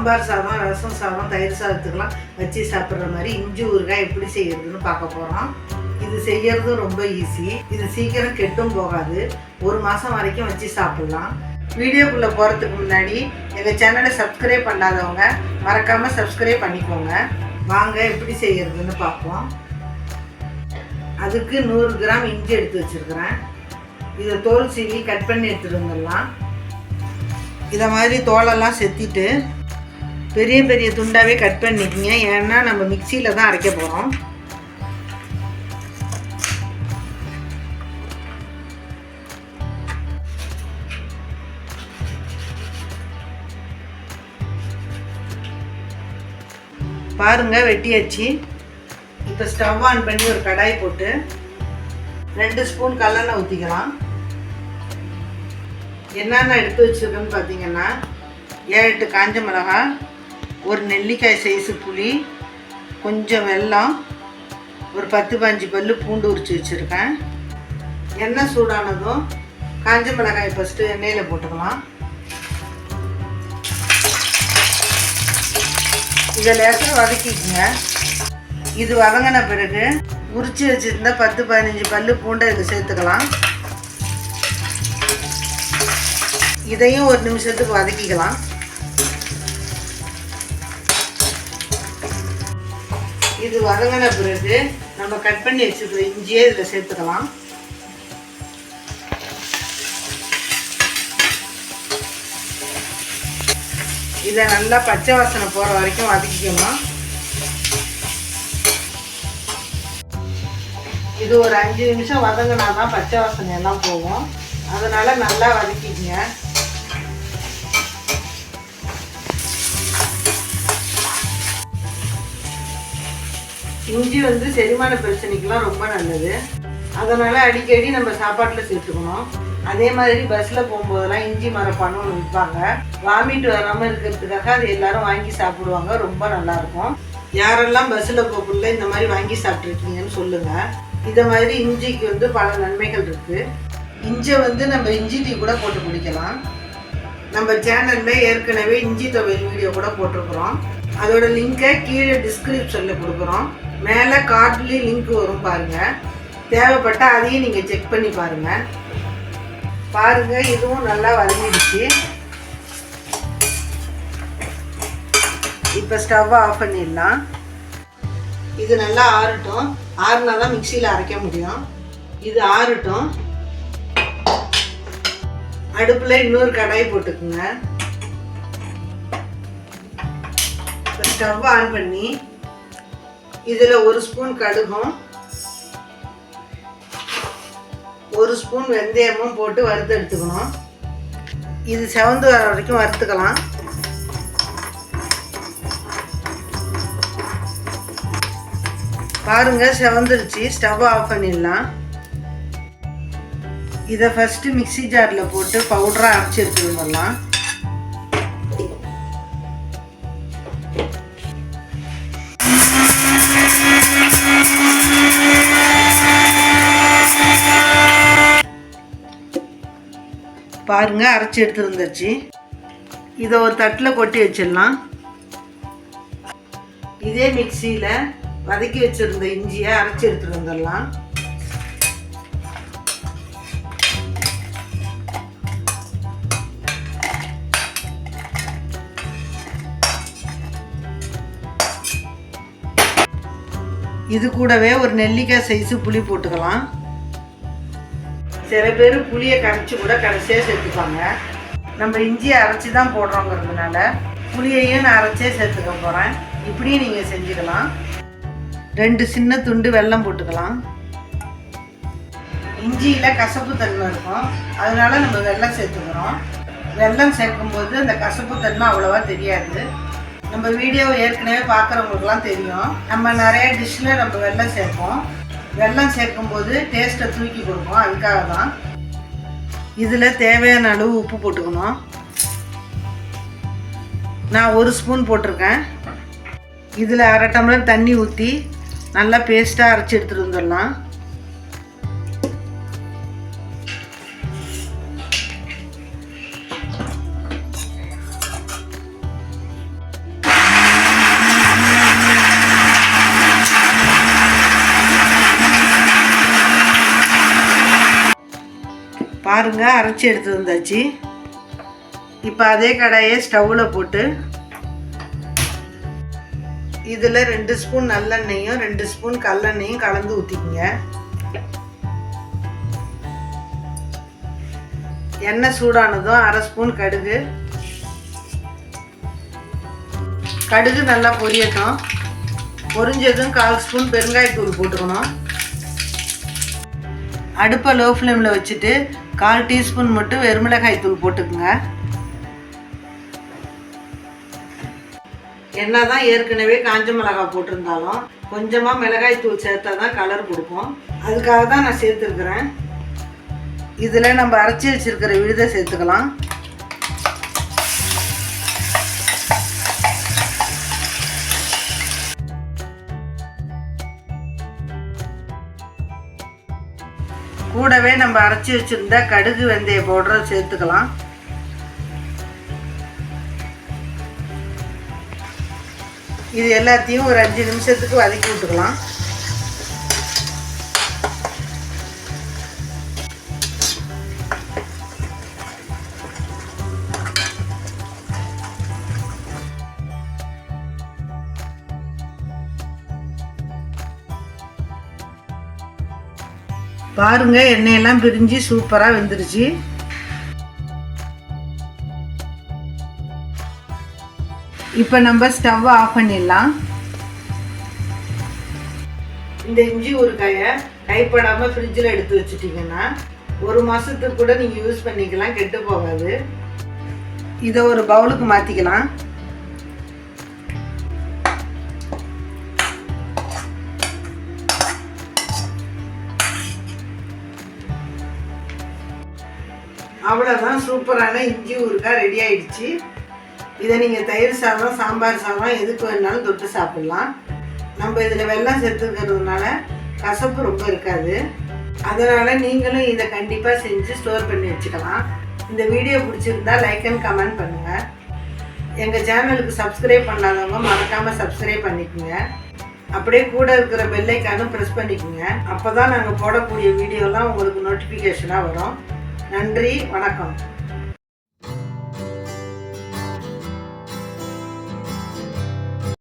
சாம்பார் சாதம், ரசம் சாதம், தயிர் சாதத்துக்கெல்லாம் வச்சு சாப்பிட்ற மாதிரி இஞ்சி ஊறுகாய் எப்படி செய்யறதுன்னு பார்க்க போகிறோம். இது செய்யறதும் ரொம்ப ஈஸி. இது சீக்கிரம் கெட்டும் போகாது. 1 மாதம் வரைக்கும் வச்சு சாப்பிட்லாம். வீடியோக்குள்ளே போகிறதுக்கு முன்னாடி எங்கள் சேனலை சப்ஸ்கிரைப் பண்ணாதவங்க மறக்காமல் சப்ஸ்கிரைப் பண்ணிக்கோங்க. வாங்க எப்படி செய்யறதுன்னு பார்ப்போம். அதுக்கு 100 கிராம் இஞ்சி எடுத்து வச்சுருக்கிறேன். இதை தோல் சீவி கட் பண்ணி எடுத்துகிட்டு வந்துடலாம். இதை மாதிரி தோலெல்லாம் செத்திட்டு பெரிய பெரிய துண்டாகவே கட் பண்ணிக்கிங்க. ஏன்னா நம்ம மிக்சியில் தான் அரைக்க போகிறோம். பாருங்கள், வெட்டியாச்சு. இப்போ ஸ்டவ் ஆன் பண்ணி ஒரு கடாய் போட்டு 2 ஸ்பூன் கல்லெண்ணெய் ஊற்றிக்கலாம். என்னென்ன எடுத்து வச்சுருக்கேன்னு பார்த்தீங்கன்னா 7-8 காஞ்ச மிளகாய், ஒரு நெல்லிக்காய் சைஸு புளி, கொஞ்சம் வெல்லம், ஒரு 10-15 பல்லு பூண்டு உரித்து வச்சுருக்கேன். எண்ணெய் சூடானதும் காஞ்ச மிளகாய் ஃபஸ்ட்டு எண்ணெயில் போட்டுக்கலாம். இதை லேசாக வதக்கிக்குங்க. இது வதங்கின பிறகு உரித்து வச்சுருந்தா 10-15 பல்லு பூண்டை இதில் சேர்த்துக்கலாம். இதையும் 1 நிமிஷத்துக்கு வதக்கிக்கலாம். இது வதங்கின பிறகு நம்ம கட் பண்ணி வச்சுருக்கிற இஞ்சியே இதில் சேர்த்துக்கலாம். இதை நல்லா பச்சை வாசனை போகிற வரைக்கும் வதக்கிக்கணும். இது ஒரு 5 நிமிஷம் வதங்கினா தான் பச்சை வாசனை எல்லாம் போகும். அதனால் நல்லா வதக்கிக்கங்க. இஞ்சி செரிமான பிரச்சனைக்கெலாம் ரொம்ப நல்லது. அதனால் அடிக்கடி நம்ம சாப்பாட்டில் சேர்த்துக்கணும். அதே மாதிரி பஸ்ஸில் போகும்போதெல்லாம் இஞ்சி மரப்பான்னு ஒன்று விற்பாங்க. வாமிட் வராமல் இருக்கிறதுக்காக அது எல்லோரும் வாங்கி சாப்பிடுவாங்க. ரொம்ப நல்லாயிருக்கும். யாரெல்லாம் பஸ்ஸில் போகக்குள்ள இந்த மாதிரி வாங்கி சாப்பிட்ருக்கீங்கன்னு சொல்லுங்கள். இதை மாதிரி இஞ்சிக்கு பல நன்மைகள் இருக்குது. இஞ்சியை நம்ம இஞ்சி டீ கூட போட்டு குடிக்கலாம். நம்ம சேனலில் ஏற்கனவே இஞ்சி துவையல் வீடியோ கூட போட்டிருக்கிறோம். அதோட லிங்கை கீழே டிஸ்கிரிப்ஷனில் கொடுக்குறோம். மேலே கார்ட்லேயும் லிங்க் வரும் பாருங்கள். தேவைப்பட்டால் அதையும் நீங்கள் செக் பண்ணி பாருங்கள். இதுவும் நல்லா வதங்கிடுச்சு. இப்போ ஸ்டவ் ஆஃப் பண்ணிடலாம். இது நல்லா ஆறட்டும். ஆறுனா தான் மிக்சியில் அரைக்க முடியும். இது ஆறட்டும். அடுப்பில் இன்னொரு கடாய் போட்டுக்குங்க. ஸ்டவ் ஆன் பண்ணி இதில் 1 ஸ்பூன் கடுகும் 1 ஸ்பூன் வெந்தயமும் போட்டு வறுத்து எடுத்துக்கணும். இது செவந்து வர வரைக்கும் வறுத்துக்கலாம். பாருங்கள், செவந்துருச்சு. ஸ்டவ் ஆஃப் பண்ணிடலாம். இதை ஃபஸ்ட்டு மிக்சி ஜாரில் போட்டு பவுடராக அரைச்சி எடுத்துட்டு வரலாம். பாருங்கள், அரைச்சி எடுத்துட்டு வந்துருச்சு. இதை ஒரு தட்டில் கொட்டி வச்சிடலாம். இதே மிக்சியில் வதக்கி வச்சுருந்த இஞ்சியை அரைச்சி எடுத்துட்டு வந்துடலாம். இது கூடவே ஒரு நெல்லிக்காய் சைஸு புளி போட்டுக்கலாம். சில பேர் புளியை கரைச்சி கூட கடைசியாக சேர்த்துப்பாங்க. நம்ம இஞ்சியை அரைச்சி தான் போடுறோங்கிறதுனால புளியையும் நான் அரைச்சே சேர்த்துக்க போகிறேன். இப்படியும் நீங்கள் செஞ்சுக்கலாம். 2 சின்ன துண்டு வெல்லம் போட்டுக்கலாம். இஞ்சியில் கசப்பு தன்மை இருக்கும். அதனால நம்ம வெல்லம் சேர்த்துக்கிறோம். வெல்லம் சேர்க்கும்போது அந்த கசப்பு தன்மை அவ்வளோவா தெரியாது. நம்ம வீடியோவை ஏற்கனவே பார்க்குறவங்களுக்குலாம் தெரியும். நம்ம நிறைய டிஷ்ஷில் நம்ம வெல்லம் சேர்ப்போம். வெல்லம் சேர்க்கும்போது டேஸ்ட்டை தூக்கி கொடுக்கும். அதுக்காக தான். இதில் தேவையான அளவு உப்பு போட்டுக்கணும். நான் 1 ஸ்பூன் போட்டிருக்கேன். இதில் 1/2 டம்ளர் தண்ணி ஊற்றி நல்லா பேஸ்ட்டாக அரைச்சி எடுத்துகிட்டு வந்துடலாம். பாருங்கள், அரைச்சி எடுத்து வந்தாச்சு. இப்போ அதே கடாயை ஸ்டவ்வில் போட்டு இதில் 2 ஸ்பூன் நல்லெண்ணெயும் 2 ஸ்பூன் கல்லெண்ணெயும் கலந்து ஊற்றிக்குங்க. எண்ணெய் சூடானதும் 1/2 ஸ்பூன் கடுகு நல்லா பொரியட்டும். பொரிஞ்சதும் 1/4 ஸ்பூன் பெருங்காயத்தூள் போட்டுக்கணும். அடுப்பை லோ ஃப்ளேமில் வச்சுட்டு 1/4 டீஸ்பூன் மட்டும் வெறுமிளகாய் தூள் போட்டுக்குங்க. என்ன தான் ஏற்கனவே காஞ்ச மிளகாய் போட்டிருந்தாலும் கொஞ்சமாக மிளகாய் தூள் சேர்த்தா தான் கலர் கொடுக்கும். அதுக்காக தான் நான் சேர்த்துருக்குறேன். இதில் நம்ம அரைச்சி வச்சுருக்கிற விழுதை சேர்த்துக்கலாம். கூடவே நம்ம அரைச்சி வச்சுருந்த கடுகு வெந்தய பவுடரை சேர்த்துக்கலாம். இது எல்லாத்தையும் ஒரு 5 நிமிஷத்துக்கு வதக்கி விட்டுக்கலாம். பாருங்க, எண்ணெயெல்லாம் பிரிஞ்சு சூப்பராக வெந்துருச்சு. இப்போ நம்ம ஸ்டவ்வை ஆஃப் பண்ணிடலாம். இந்த இஞ்சி ஊறுகாயை கைப்படாமல் ஃப்ரிட்ஜில் எடுத்து வச்சுட்டிங்கன்னா 1 மாதத்துக்கு கூட நீங்கள் யூஸ் பண்ணிக்கலாம், கெட்டு போகாது. இதை ஒரு பவுலுக்கு மாற்றிக்கலாம். அவ்வளோதான், சூப்பரான இஞ்சி ஊறுகாய் ரெடி ஆயிடுச்சு. இதை நீங்கள் தயிர் சாதம், சாம்பார் சாதம் எதுக்கு வேணாலும் தொட்டு சாப்பிட்லாம். நம்ம இதில் வெல்லம் சேர்த்துக்கிறதுனால கசப்பு ரொம்ப இருக்காது. அதனால் நீங்களும் இதை கண்டிப்பாக செஞ்சு ஸ்டோர் பண்ணி வச்சுக்கலாம். இந்த வீடியோ பிடிச்சிருந்தா லைக் அண்ட் கமெண்ட் பண்ணுங்கள். எங்கள் சேனலுக்கு சப்ஸ்கிரைப் பண்ணாதவங்க மறக்காமல் சப்ஸ்கிரைப் பண்ணிக்கோங்க. அப்படியே கூட இருக்கிற பெல் ஐக்கானும் ப்ரெஸ் பண்ணிக்கோங்க. அப்போ தான் நாங்கள் போடக்கூடிய வீடியோலாம் உங்களுக்கு நோட்டிஃபிகேஷனாக வரும். நன்றி, வணக்கம்.